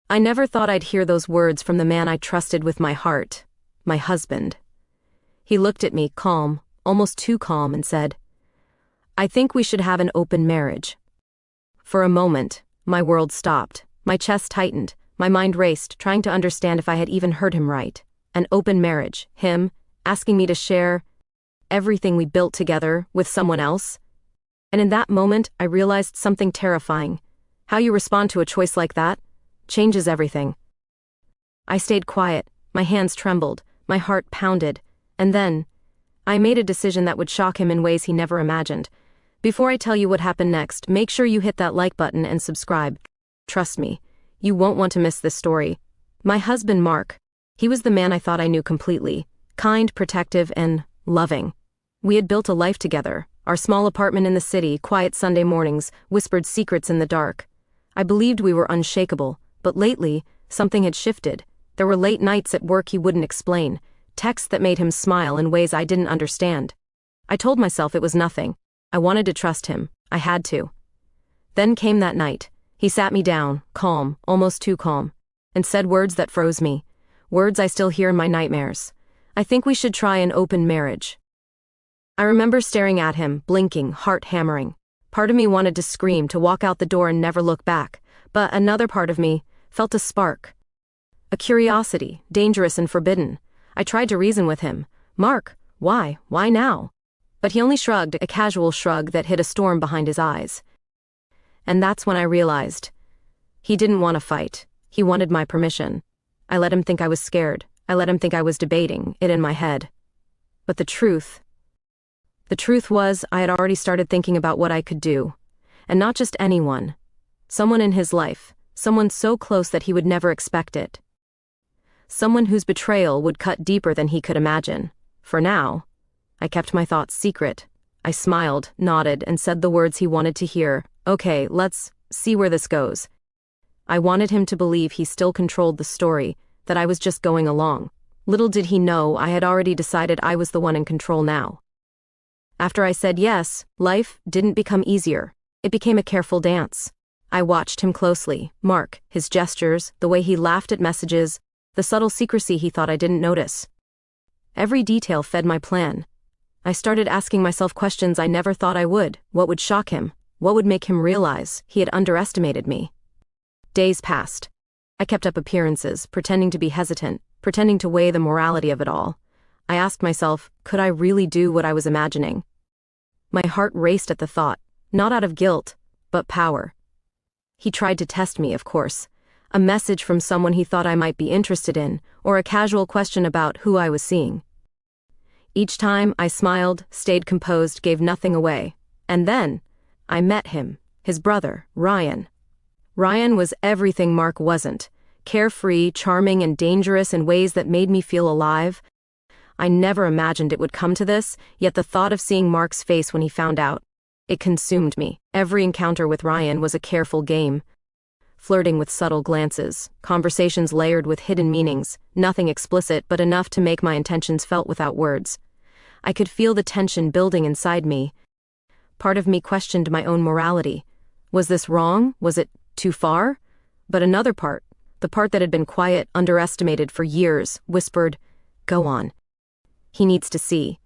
I never thought I'd hear those words from the man I trusted with my heart, my husband. He looked at me, calm, almost too calm, and said, "I think we should have an open marriage." For a moment, my world stopped, my chest tightened, my mind raced, trying to understand if I had even heard him right. An open marriage, him, asking me to share everything we built together with someone else. And in that moment, I realized something terrifying. How you respond to a choice like that changes everything. I stayed quiet, my hands trembled, my heart pounded, and then I made a decision that would shock him in ways he never imagined. Before I tell you what happened next, make sure you hit that like button and subscribe. Trust me, you won't want to miss this story. My husband, Mark, he was the man I thought I knew completely, kind, protective, and loving. We had built a life together, our small apartment in the city, quiet Sunday mornings, whispered secrets in the dark. I believed we were unshakable, but lately, something had shifted. There were late nights at work he wouldn't explain, texts that made him smile in ways I didn't understand. I told myself it was nothing. I wanted to trust him. I had to. Then came that night. He sat me down, calm, almost too calm, and said words that froze me. Words I still hear in my nightmares. "I think we should try an open marriage." I remember staring at him, blinking, heart hammering. Part of me wanted to scream, to walk out the door and never look back, but another part of me felt a spark. A curiosity, dangerous and forbidden. I tried to reason with him. "Mark, why? Why now?" But he only shrugged, a casual shrug that hid a storm behind his eyes. And that's when I realized. He didn't want to fight. He wanted my permission. I let him think I was scared. I let him think I was debating it in my head. But the truth was, I had already started thinking about what I could do. And not just anyone. Someone in his life. Someone so close that he would never expect it. Someone whose betrayal would cut deeper than he could imagine. For now, I kept my thoughts secret. I smiled, nodded, and said the words he wanted to hear. "Okay, let's see where this goes." I wanted him to believe he still controlled the story, that I was just going along. Little did he know I had already decided I was the one in control now. After I said yes, life didn't become easier. It became a careful dance. I watched him closely. Mark, his gestures, the way he laughed at messages, the subtle secrecy he thought I didn't notice. Every detail fed my plan. I started asking myself questions I never thought I would. What would shock him? What would make him realize he had underestimated me? Days passed. I kept up appearances, pretending to be hesitant, pretending to weigh the morality of it all. I asked myself, could I really do what I was imagining? My heart raced at the thought, not out of guilt, but power. He tried to test me, of course. A message from someone he thought I might be interested in, or a casual question about who I was seeing. Each time, I smiled, stayed composed, gave nothing away. And then, I met him, his brother, Ryan. Ryan was everything Mark wasn't. Carefree, charming, and dangerous in ways that made me feel alive. I never imagined it would come to this, yet the thought of seeing Mark's face when he found out, it consumed me. Every encounter with Ryan was a careful game. Flirting with subtle glances, conversations layered with hidden meanings, nothing explicit but enough to make my intentions felt without words. I could feel the tension building inside me. Part of me questioned my own morality. Was this wrong? Was it too far? But another part, the part that had been quiet, underestimated for years, whispered, "Go on. He needs to see."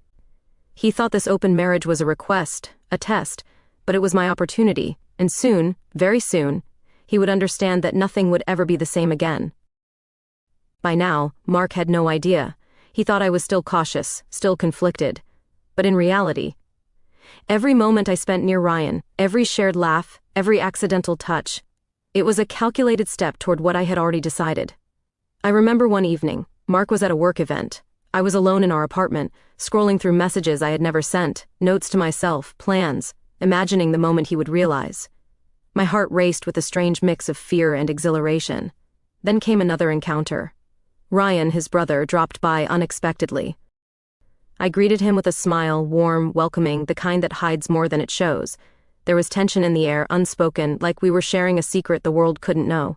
He thought this open marriage was a request, a test, but it was my opportunity, and soon, very soon, he would understand that nothing would ever be the same again. By now, Mark had no idea. He thought I was still cautious, still conflicted. But in reality, every moment I spent near Ryan, every shared laugh, every accidental touch, it was a calculated step toward what I had already decided. I remember one evening, Mark was at a work event. I was alone in our apartment, scrolling through messages I had never sent, notes to myself, plans, imagining the moment he would realize. My heart raced with a strange mix of fear and exhilaration. Then came another encounter. Ryan, his brother, dropped by unexpectedly. I greeted him with a smile, warm, welcoming, the kind that hides more than it shows. There was tension in the air, unspoken, like we were sharing a secret the world couldn't know.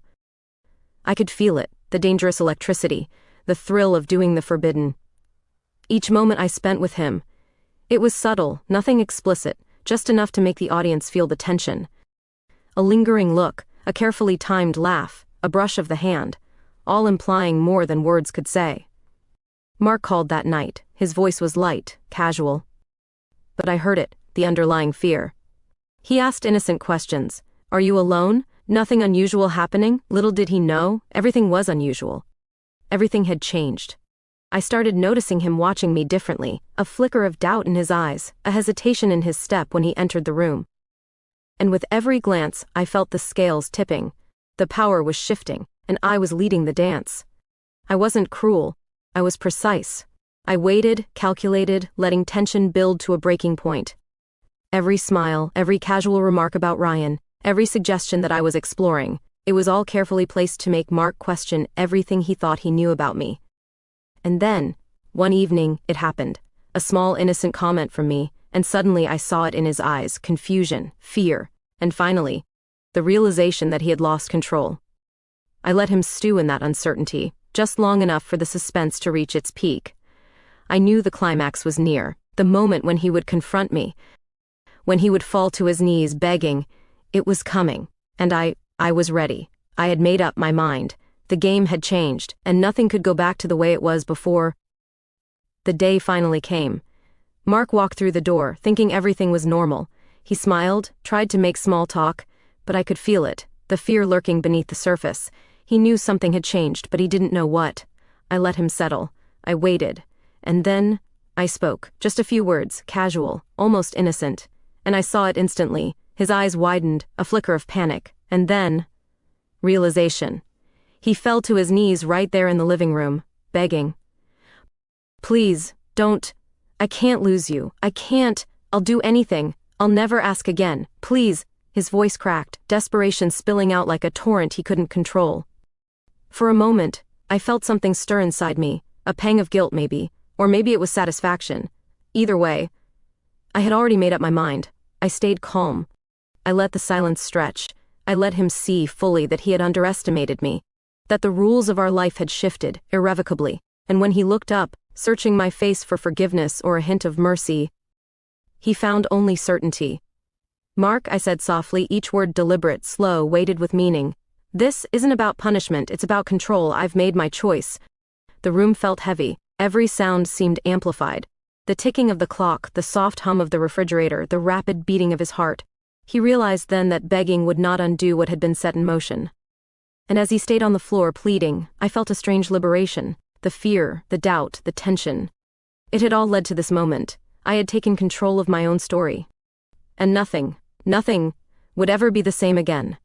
I could feel it, the dangerous electricity, the thrill of doing the forbidden. Each moment I spent with him, it was subtle, nothing explicit, just enough to make the audience feel the tension. A lingering look, a carefully timed laugh, a brush of the hand, all implying more than words could say. Mark called that night. His voice was light, casual. But I heard it, the underlying fear. He asked innocent questions. Are you alone? Nothing unusual happening? Little did he know, everything was unusual. Everything had changed. I started noticing him watching me differently, a flicker of doubt in his eyes, a hesitation in his step when he entered the room. And with every glance, I felt the scales tipping. The power was shifting, and I was leading the dance. I wasn't cruel. I was precise. I waited, calculated, letting tension build to a breaking point. Every smile, every casual remark about Ryan, every suggestion that I was exploring, it was all carefully placed to make Mark question everything he thought he knew about me. And then, one evening, it happened. A small innocent comment from me, and suddenly I saw it in his eyes, confusion, fear, and finally, the realization that he had lost control. I let him stew in that uncertainty, just long enough for the suspense to reach its peak. I knew the climax was near, the moment when he would confront me, when he would fall to his knees begging. It was coming, and I was ready. I had made up my mind. The game had changed, and nothing could go back to the way it was before. The day finally came. Mark walked through the door, thinking everything was normal. He smiled, tried to make small talk, but I could feel it, the fear lurking beneath the surface. He knew something had changed, but he didn't know what. I let him settle. I waited. And then, I spoke. Just a few words, casual, almost innocent. And I saw it instantly. His eyes widened, a flicker of panic. And then, realization. He fell to his knees right there in the living room, begging. Please, don't. I can't lose you. I can't. I'll do anything. I'll never ask again. Please. His voice cracked, desperation spilling out like a torrent he couldn't control. For a moment, I felt something stir inside me, a pang of guilt maybe, or maybe it was satisfaction. Either way, I had already made up my mind. I stayed calm. I let the silence stretch. I let him see fully that he had underestimated me, that the rules of our life had shifted, irrevocably, and when he looked up, searching my face for forgiveness or a hint of mercy, he found only certainty. Mark, I said softly, each word deliberate, slow, weighted with meaning. This isn't about punishment, it's about control. I've made my choice. The room felt heavy. Every sound seemed amplified. The ticking of the clock, the soft hum of the refrigerator, the rapid beating of his heart. He realized then that begging would not undo what had been set in motion. And as he stayed on the floor pleading, I felt a strange liberation. The fear, the doubt, the tension. It had all led to this moment. I had taken control of my own story. And nothing would ever be the same again.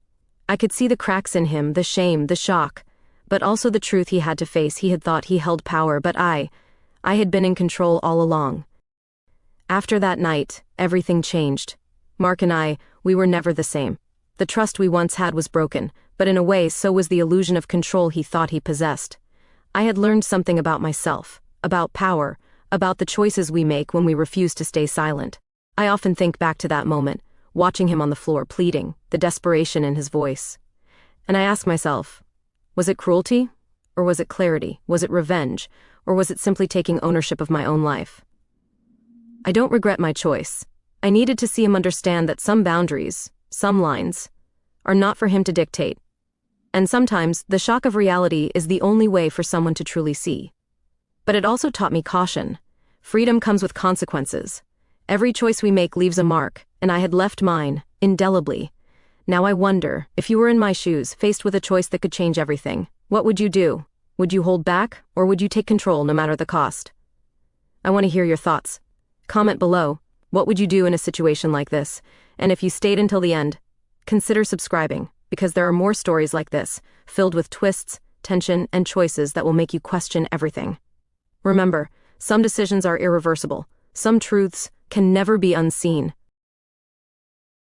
I could see the cracks in him, the shame, the shock, but also the truth he had to face. He had thought he held power, but I had been in control all along. After that night, everything changed. Mark and we were never the same. The trust we once had was broken, but in a way so was the illusion of control he thought he possessed. I had learned something about myself, about power, about the choices we make when we refuse to stay silent. I often think back to that moment, watching him on the floor pleading, the desperation in his voice. And I ask myself, was it cruelty? Or was it clarity? Was it revenge? Or was it simply taking ownership of my own life? I don't regret my choice. I needed to see him understand that some boundaries, some lines, are not for him to dictate. And sometimes, the shock of reality is the only way for someone to truly see. But it also taught me caution. Freedom comes with consequences. Every choice we make leaves a mark, and I had left mine, indelibly. Now I wonder, if you were in my shoes, faced with a choice that could change everything, what would you do? Would you hold back, or would you take control no matter the cost? I want to hear your thoughts. Comment below, what would you do in a situation like this? And if you stayed until the end, consider subscribing, because there are more stories like this, filled with twists, tension, and choices that will make you question everything. Remember, some decisions are irreversible. Some truths can never be unseen.